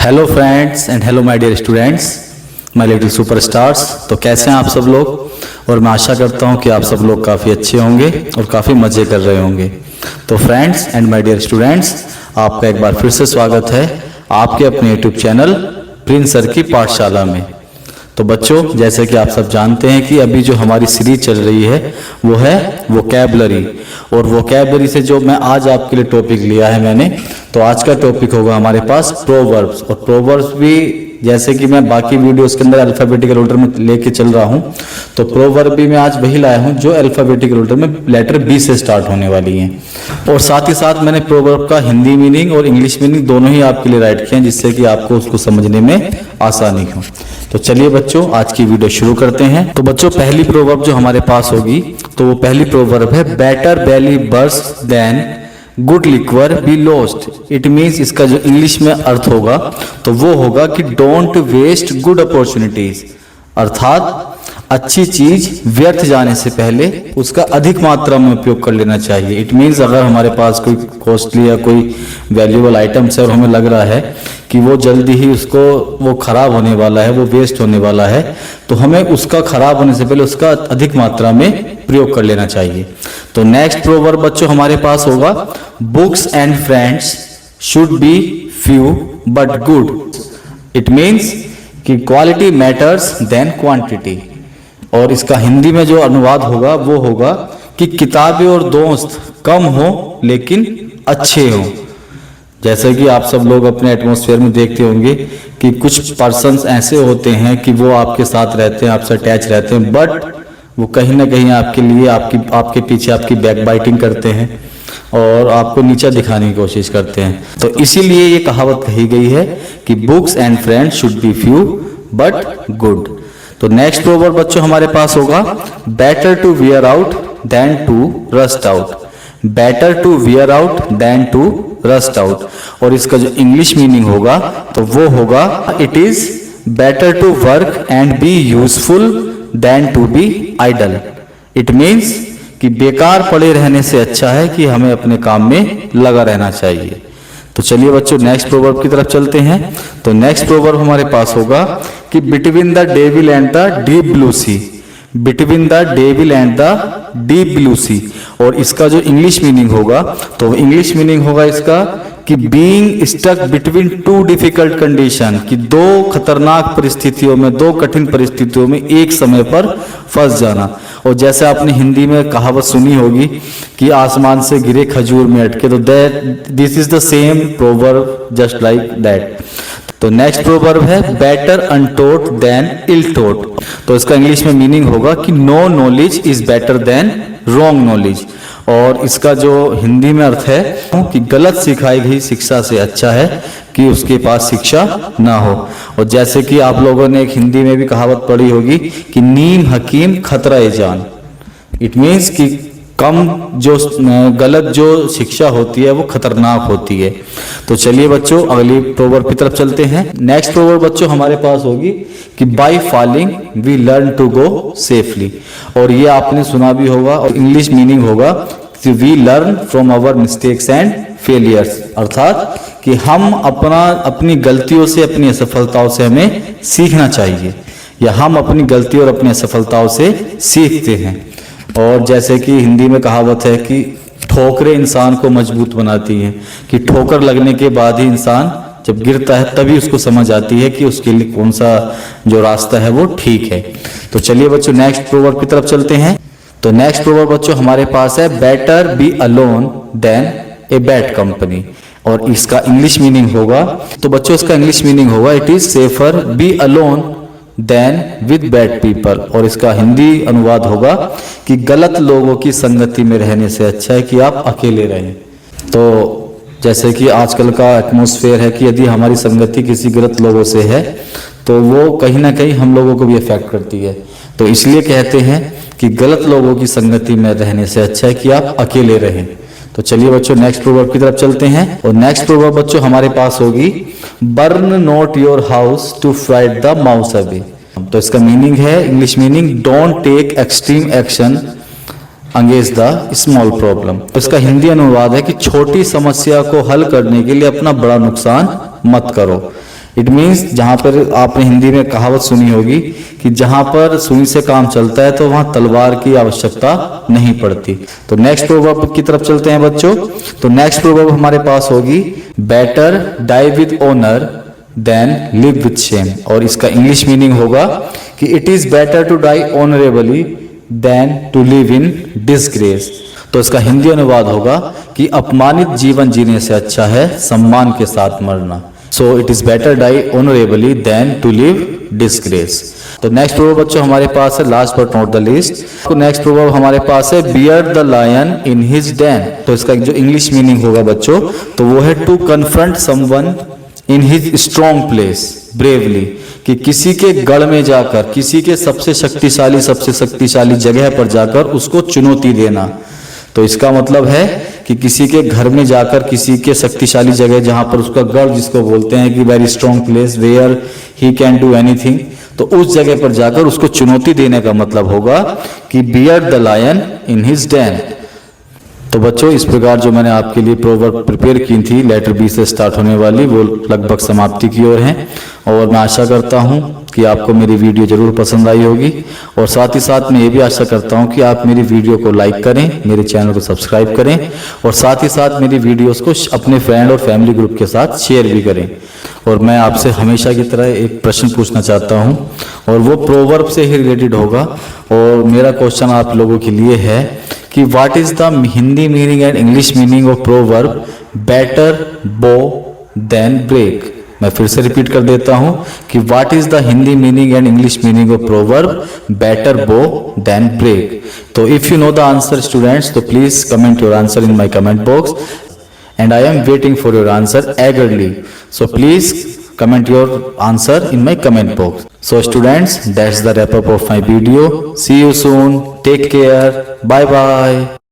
Hello friends and hello my dear students, my little superstars. तो कैसे हैं आप सब लोग? और मैं आशा करता हूं कि आप सब लोग काफ़ी अच्छे होंगे और काफ़ी मज़े कर रहे होंगे। तो friends and my dear students, आपका एक बार फिर से स्वागत है आपके अपने यूट्यूब चैनल प्रिंस सर की पाठशाला में। तो बच्चों, जैसे कि आप सब जानते हैं कि अभी जो हमारी सीरीज चल रही है वो है वोकैबुलरी, और वोकैबुलरी से जो मैं आज आपके लिए टॉपिक लिया है मैंने, तो आज का टॉपिक होगा हमारे पास प्रोवर्ब्स। और प्रोवर्ब्स भी जैसे कि मैं बाकी वीडियोस के अंदर अल्फाबेटिकल ऑर्डर में लेके चल रहा हूं, तो प्रोवर्ब भी मैं आज वही लाया हूं जो अल्फाबेटिकल ऑर्डर में लेटर बी से स्टार्ट होने वाली हैं। और साथ ही साथ मैंने प्रोवर्ब का हिंदी मीनिंग और इंग्लिश मीनिंग दोनों ही आपके लिए राइट किए हैं, जिससे कि आपको उसको समझने में आसानी हो। तो चलिए बच्चों, आज की वीडियो शुरू करते हैं। तो बच्चों, पहली प्रोवर्ब जो हमारे पास होगी, तो वो पहली प्रोवर्ब है better belly burst than good liquor be lost. It means, इसका जो इंग्लिश में अर्थ होगा तो वो होगा कि डोंट वेस्ट गुड अपॉर्चुनिटीज, अर्थात अच्छी चीज व्यर्थ जाने से पहले उसका अधिक मात्रा में उपयोग कर लेना चाहिए। इट मीन्स, अगर हमारे पास कोई कॉस्टली या कोई वैल्यूएबल आइटम्स है और हमें लग रहा है कि वो जल्दी ही वो खराब होने वाला है, वो वेस्ट होने वाला है, तो हमें उसका खराब होने से पहले उसका अधिक मात्रा में प्रयोग कर लेना चाहिए। तो नेक्स्ट प्रोवर्ब बच्चों हमारे पास होगा books and friends should be few but good. It means कि क्वालिटी मैटर्स देन क्वांटिटी। और इसका हिंदी में जो अनुवाद होगा वो होगा कि किताबें और दोस्त कम हो लेकिन अच्छे हो। जैसे कि आप सब लोग अपने एटमॉस्फेयर में देखते होंगे कि कुछ पर्सन्स ऐसे होते हैं कि वो आपके साथ रहते हैं, आपसे अटैच रहते हैं, बट वो कहीं ना कहीं आपके लिए आपके पीछे आपकी बैक बाइटिंग करते हैं और आपको नीचा दिखाने की कोशिश करते हैं। तो इसीलिए ये कहावत कही गई है कि books and friends should be few but good. तो नेक्स्ट प्रोवर्ब बच्चों हमारे पास होगा better to wear out than to rust out. Better to wear out than to rust out. और इसका जो इंग्लिश मीनिंग होगा तो वो होगा it is better to work and be useful than to be idle. It means कि बेकार पड़े रहने से अच्छा है कि हमें अपने काम में लगा रहना चाहिए। तो चलिए बच्चों, नेक्स्ट प्रोवर्ब की तरफ चलते हैं। तो नेक्स्ट प्रोवर्ब हमारे पास होगा कि between the devil and the deep blue sea. Between the devil and the deep blue sea. और इसका जो इंग्लिश मीनिंग होगा तो इंग्लिश मीनिंग होगा इसका कि being stuck between two difficult condition, कि दो खतरनाक परिस्थितियों में, दो कठिन परिस्थितियों में एक समय पर फंस जाना। और जैसे आपने हिंदी में कहावत सुनी होगी कि आसमान से गिरे खजूर में अटके, तो this is the same proverb just like that. तो नेक्स्ट प्रोवर्ब है better untaught than ill taught. तो इसका इंग्लिश में मीनिंग होगा कि no knowledge is better than wrong knowledge. और इसका जो हिंदी में अर्थ है कि गलत सिखाई गई शिक्षा से अच्छा है कि उसके पास शिक्षा ना हो। और जैसे कि आप लोगों ने एक हिंदी में भी कहावत पढ़ी होगी कि नीम हकीम खतरा ए जान। इट मीन्स कि कम जो गलत जो शिक्षा होती है वो खतरनाक होती है। तो चलिए बच्चों, अगली प्रोवर्ब की तरफ चलते हैं। नेक्स्ट प्रोवर्ब बच्चों हमारे पास होगी कि by falling we learn to go safely. और ये आपने सुना भी होगा, और इंग्लिश मीनिंग होगा कि we learn from our mistakes and failures. अर्थात कि हम अपनी गलतियों से, अपनी असफलताओं से हमें सीखना चाहिए, या हम अपनी गलती और अपनी असफलताओं से सीखते हैं। और जैसे कि हिंदी में कहावत है कि ठोकरें इंसान को मजबूत बनाती हैं, कि ठोकर लगने के बाद ही इंसान जब गिरता है तभी उसको समझ आती है कि उसके लिए कौन सा जो रास्ता है वो ठीक है। तो चलिए बच्चों, नेक्स्ट प्रोवर्ब की तरफ चलते हैं। तो नेक्स्ट प्रोवर्ब बच्चों हमारे पास है better be alone than a bad company. और इसका इंग्लिश मीनिंग होगा, तो बच्चों इसका इंग्लिश मीनिंग होगा it is safer be alone than with bad people. और इसका हिंदी अनुवाद होगा कि गलत लोगों की संगति में रहने से अच्छा है कि आप अकेले रहें। तो जैसे कि आजकल का एटमॉस्फेयर है कि यदि हमारी संगति किसी गलत लोगों से है तो वो कहीं ना कहीं हम लोगों को भी अफेक्ट करती है। तो इसलिए कहते हैं कि गलत लोगों की संगति में रहने से अच्छा है कि आप अकेले रहें। तो चलिए बच्चों, नेक्स्ट प्रोवर्ब की तरफ चलते हैं। और नेक्स्ट प्रोवर्ब बच्चों हमारे पास होगी burn not your house to fright the mouse away. तो इसका मीनिंग है, English meaning, don't take extreme action against the small problem. तो इसका हिंदी अनुवाद है कि छोटी समस्या को हल करने के लिए अपना बड़ा नुकसान मत करो। इट मीन्स जहां पर आपने हिंदी में कहावत सुनी होगी कि जहां पर सुई से काम चलता है तो वहां तलवार की आवश्यकता नहीं पड़ती। तो नेक्स्ट प्रोवर्ब की तरफ चलते हैं बच्चों। तो नेक्स्ट प्रोवर्ब हमारे पास होगी better die with honour than live with shame, और इसका इंग्लिश मीनिंग होगा कि it is better to die honourably than to live in disgrace. तो इसका हिंदी अनुवाद होगा कि अपमानित जीवन जीने से अच्छा है सम्मान के साथ मरना। So it is better die honourably than to live disgrace. तो नेक्स्ट प्रोवर्ब बच्चों हमारे पास है, last but not the least, तो नेक्स्ट प्रोवर्ब हमारे पास है bear the lion in his den. तो इसका जो इंग्लिश मीनिंग होगा बच्चों तो वो है to confront someone in his strong place bravely, कि किसी के गढ़ में जाकर, किसी के सबसे शक्तिशाली जगह पर जाकर उसको चुनौती देना। तो इसका मतलब है कि किसी के घर में जाकर, किसी के शक्तिशाली जगह जहां पर उसका गढ़ जिसको बोलते हैं कि very strong place where he can do anything, तो उस जगह पर जाकर उसको चुनौती देने का मतलब होगा कि bear the lion in his den. तो बच्चों इस प्रकार जो मैंने आपके लिए प्रोवर्ब प्रिपेयर की थी लेटर बी से स्टार्ट होने वाली, वो लगभग समाप्ति की ओर है, और मैं आशा करता हूं कि आपको मेरी वीडियो जरूर पसंद आई होगी। और साथ ही साथ मैं ये भी आशा करता हूं कि आप मेरी वीडियो को लाइक करें, मेरे चैनल को सब्सक्राइब करें, और साथ ही साथ मेरी वीडियोस को अपने फ्रेंड और फैमिली ग्रुप के साथ शेयर भी करें। और मैं आपसे हमेशा की तरह एक प्रश्न पूछना चाहता हूं, और वो प्रोवर्ब से ही रिलेटेड होगा। और मेरा क्वेश्चन आप लोगों के लिए है कि what is the Hindi meaning and English meaning of proverb better bow than break. मैं फिर से रिपीट कर देता हूं कि what is the Hindi meaning and English meaning of proverb better bow than break. तो if you know the answer students, तो please comment your answer in my comment box, and I am waiting for your answer eagerly. So please comment your answer in my comment box. So students, that's the wrap up of my video. See you soon. Take care. Bye bye.